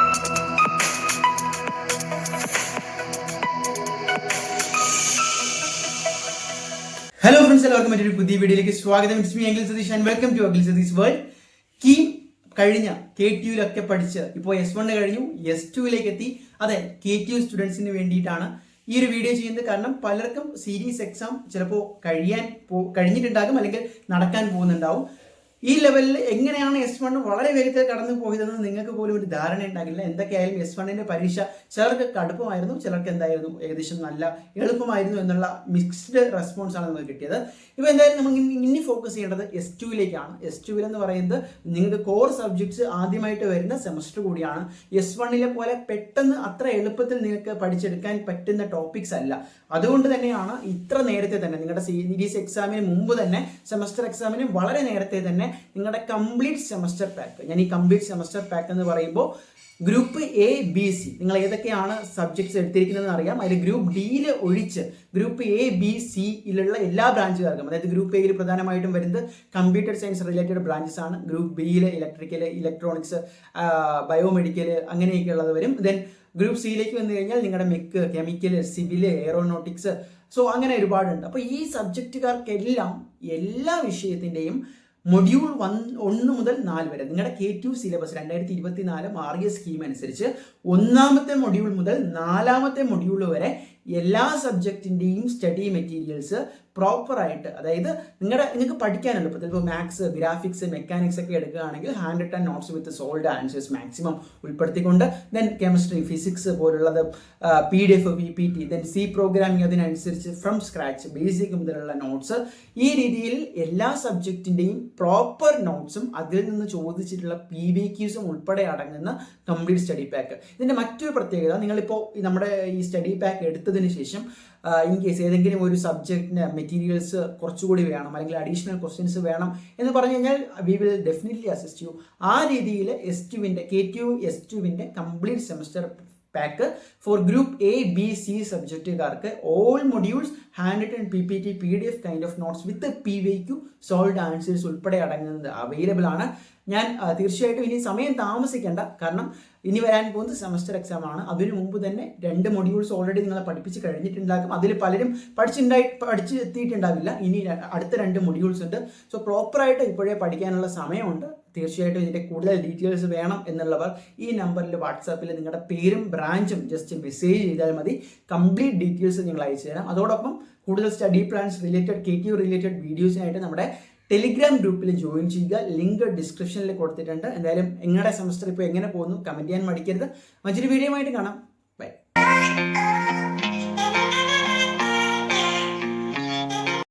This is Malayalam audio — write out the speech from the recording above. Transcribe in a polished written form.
ഹലോ ഫ്രണ്ട്സ്, എല്ലാവർക്കും മറ്റൊരു പുതിയ വീഡിയോയിലേക്ക് സ്വാഗതം. It's me Akhil Satish and welcome to Akhil Satish world. KEAM കഴിഞ്ഞ KTUലൊക്കെ പഠിച്ച് ഇപ്പോൾ S1 കഴിഞ്ഞു, S2ലേക്ക് എത്തി. അതെ, KTU സ്റ്റുഡൻസിന് വേണ്ടിയിട്ടാണ് ഈ ഒരു വീഡിയോ ചെയ്യുന്നത്. കാരണം പലർക്കും സീരീസ് എക്സാം ചിലപ്പോൾ കഴിഞ്ഞിട്ടുണ്ടാകും, അല്ലെങ്കിൽ നടക്കാൻ പോകുന്നുണ്ടാവും. ഈ ലെവലിൽ എങ്ങനെയാണ് S1 വളരെ വേഗത്തിൽ കടന്നു പോയതെന്ന് നിങ്ങൾക്ക് പോലും ഒരു ധാരണ ഉണ്ടാകില്ല. എന്തൊക്കെയായാലും S1ന്റെ പരീക്ഷ ചിലർക്ക് കടുപ്പമായിരുന്നു, ചിലർക്ക് എന്തായിരുന്നു ഏകദേശം നല്ല എളുപ്പമായിരുന്നു എന്നുള്ള മിക്സ്ഡ് റെസ്പോൺസ് ആണ് നമുക്ക് കിട്ടിയത്. ഇപ്പോൾ എന്തായാലും നമുക്ക് ഇനി ഫോക്കസ് ചെയ്യേണ്ടത് S2ലേക്കാണ്. S2 എന്ന് പറയുന്നത് നിങ്ങൾക്ക് കോർ സബ്ജക്ട്സ് ആദ്യമായിട്ട് വരുന്ന സെമസ്റ്റർ കൂടിയാണ്. S1ലെ പോലെ പെട്ടെന്ന് അത്ര എളുപ്പത്തിൽ നിങ്ങൾക്ക് പഠിച്ചെടുക്കാൻ പറ്റുന്ന ടോപ്പിക്സ് അല്ല. അതുകൊണ്ട് തന്നെയാണ് ഇത്ര നേരത്തെ തന്നെ നിങ്ങളുടെ സീരീസ് എക്സാമിന് മുമ്പ് തന്നെ, സെമസ്റ്റർ എക്സാമിന് വളരെ നേരത്തെ തന്നെ നിങ്ങളുടെ കംപ്ലീറ്റ് സെമസ്റ്റർ പാക്ക്, ഞാൻ ഈ കംപ്ലീറ്റ് സെമസ്റ്റർ പാക്ക് എന്ന് പറയുമ്പോൾ ഗ്രൂപ്പ് A, B, C നിങ്ങൾ സബ്ജക്ട്സ് എടുത്തിരിക്കുന്നതെന്ന് അറിയാം. അതിൽ ഗ്രൂപ്പ് ഡിയിൽ ഒഴിച്ച് ഗ്രൂപ്പ് A, B, C എല്ലാ ബ്രാഞ്ചുകാർക്കും, അതായത് ഗ്രൂപ്പ് എയിൽ പ്രധാനമായിട്ടും വരുന്നത് കമ്പ്യൂട്ടർ സയൻസ് റിലേറ്റഡ് ബ്രാഞ്ചസ് ആണ്. ഗ്രൂപ്പ് ബിയിൽ ഇലക്ട്രിക്കൽ, ഇലക്ട്രോണിക്സ്, ബയോമെഡിക്കൽ അങ്ങനെയൊക്കെയുള്ളത് വരും. ദെൻ ഗ്രൂപ്പ് സിയിലേക്ക് വന്നു കഴിഞ്ഞാൽ നിങ്ങളുടെ mech, chemical, civil, aeronautics, so അങ്ങനെ ഒരുപാടുണ്ട്. അപ്പോൾ ഈ സബ്ജക്റ്റുകാർക്കെല്ലാം എല്ലാ വിഷയത്തിൻ്റെയും മൊഡ്യൂൾ 1 മുതൽ 4 വരെ നിങ്ങളുടെ KTU സിലബസ് 2024 മാറിയ സ്കീം അനുസരിച്ച് 1ാമത്തെ മൊഡ്യൂൾ മുതൽ 4ാമത്തെ മൊഡ്യൂൾ വരെ എല്ലാ സബ്ജക്റ്റിൻ്റെയും സ്റ്റഡി മെറ്റീരിയൽസ് പ്രോപ്പറായിട്ട്, അതായത് നിങ്ങൾക്ക് പഠിക്കാൻ എളുപ്പത്തിൽ ഇപ്പോൾ മാത്സ്, ഗ്രാഫിക്സ്, മെക്കാനിക്സ് ഒക്കെ എടുക്കുകയാണെങ്കിൽ handwritten notes with solved answers maximum ഉൾപ്പെടുത്തിക്കൊണ്ട്, ദെൻ കെമിസ്ട്രി, ഫിസിക്സ് പോലുള്ളത് PDF, PPT, then C programming അതിനനുസരിച്ച് ഫ്രം സ്ക്രാച്ച് ബേസിക് മുതലുള്ള നോട്ട്സ്, ഈ രീതിയിൽ എല്ലാ സബ്ജക്റ്റിൻ്റെയും പ്രോപ്പർ നോട്ട്സും അതിൽ നിന്ന് ചോദിച്ചിട്ടുള്ള PVQസും ഉൾപ്പെടെ അടങ്ങുന്ന കംപ്ലീറ്റ് സ്റ്റഡി പാക്ക്. ഇതിൻ്റെ മറ്റൊരു പ്രത്യേകത, നിങ്ങളിപ്പോൾ നമ്മുടെ ഈ സ്റ്റഡി പാക്ക് എടുത്തതിന് ശേഷം ഇൻ കേസ് ഏതെങ്കിലും ഒരു സബ്ജക്റ്റിന് മെറ്റീരിയൽസ് കുറച്ചുകൂടി വേണം, അല്ലെങ്കിൽ അഡീഷണൽ ക്വസ്റ്റ്യൻസ് വേണം എന്ന് പറഞ്ഞു കഴിഞ്ഞാൽ we will definitely assist you. ആ രീതിയിൽ KTU S2ന്റെ complete semester pack for group A, B, C സബ്ജക്റ്റുകാർക്ക് all modules, handwritten, PPT, PDF kind of notes with PVQ, solved answers ഉൾപ്പെടെ അടങ്ങുന്നത് അവൈലബിൾ ആണ്. ഞാൻ തീർച്ചയായിട്ടും ഇനി സമയം താമസിക്കേണ്ട, കാരണം ഇനി വരാൻ പോകുന്നത് സെമസ്റ്റർ എക്സാം ആണ്. അതിനു മുമ്പ് തന്നെ 2 മൊഡ്യൂൾസ് ഓൾറെഡി നിങ്ങളെ പഠിപ്പിച്ച് കഴിഞ്ഞിട്ടുണ്ടാകും. അതിൽ പലരും പഠിച്ചെത്തിയിട്ടുണ്ടാവില്ല. ഇനി അടുത്ത 2 മൊഡ്യൂൾസ് ഉണ്ട്. സോ പ്രോപ്പറായിട്ട് ഇപ്പോഴേ പഠിക്കാനുള്ള സമയമുണ്ട്. തീർച്ചയായിട്ടും ഇതിൻ്റെ കൂടുതൽ ഡീറ്റെയിൽസ് വേണം എന്നുള്ളവർ ഈ നമ്പറിൽ വാട്സാപ്പിൽ നിങ്ങളുടെ പേരും ബ്രാഞ്ചും ജസ്റ്റ് മെസ്സേജ് ചെയ്താൽ മതി. കംപ്ലീറ്റ് ഡീറ്റെയിൽസ് നിങ്ങൾ അയച്ചു തരാം. അതോടൊപ്പം കൂടുതൽ study plans related, KTU related വീഡിയോസിനായിട്ട് നമ്മുടെ ടെലിഗ്രാം ഗ്രൂപ്പിൽ ജോയിൻ ചെയ്യുക. ലിങ്ക് ഡിസ്ക്രിപ്ഷനിൽ കൊടുത്തിട്ടുണ്ട്. എന്തായാലും നിങ്ങളുടെ സെമസ്റ്റർ ഇപ്പോൾ എങ്ങനെ പോകുന്നു കമൻറ്റ് ചെയ്യാൻ മടിക്കരുത്. മറ്റൊരു വീഡിയോ ആയിട്ട് കാണാം. ബൈ.